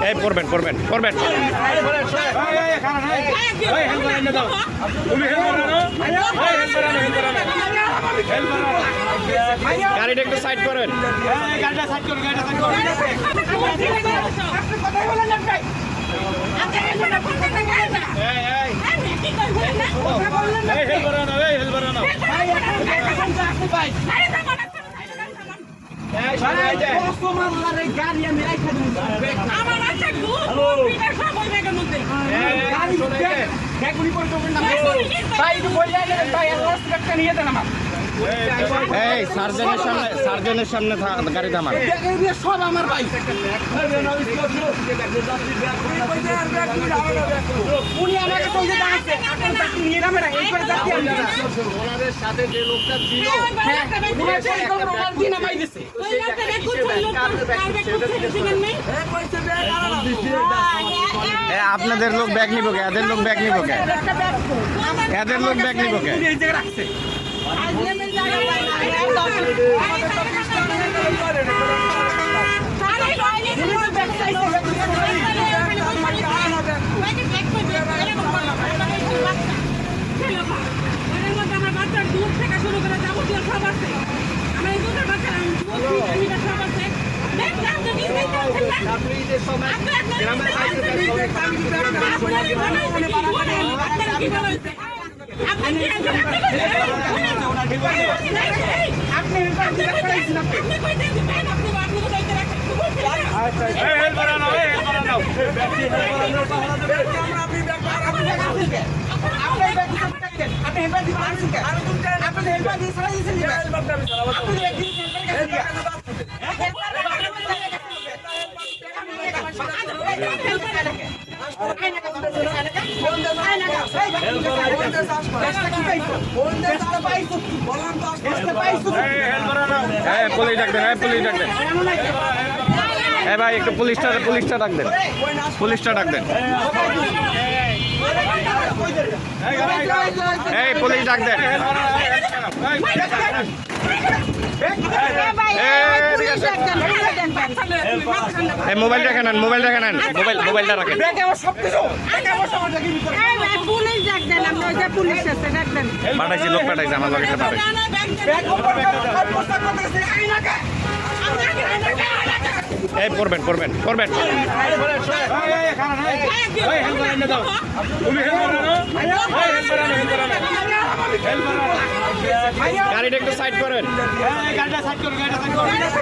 এই পড়বেন পড়বেন পড়বেন গাড়িটা একটু সাইড করেন। গাড়িটা সাইড করুন, গাড়িটা সাইড করুন। এই সার্জনের সামনে গাড়ি থামান। সব আমার ভাই উনি আমাকে কইতে দাঁড়াচ্ছে নিয়ে নামে না এই করে যাচ্ছি ওনাদের সাথে যে লোকটা ছিল নামাই দিছে আপনাদের লোক ব্যাগ নিব কে? এদের লোক ব্যাগ নিব কে? এদের লোক ব্যাগ নিব কে? রাখছে পুলিশ ডাকবেন, পুলিশ ডাকবেন। হ্যাঁ ভাই একটু পুলিশটা ডাকবেন, পুলিশটা ডাকবেন। এই পুলিশ ডাকবেন। এই মোবাইল রাখেন, মোবাইল রাখেন, মোবাইলটা রাখেন। পাঠাইছি, লোক পাঠাইছি, আমার লোকের পাঠাইছি। এই পড়বেন পড়বেন পড়বেন গাড়িটা একটু সাইড করেন। গাড়িটা সাইড করুন, গাড়িটা সাইড করুন।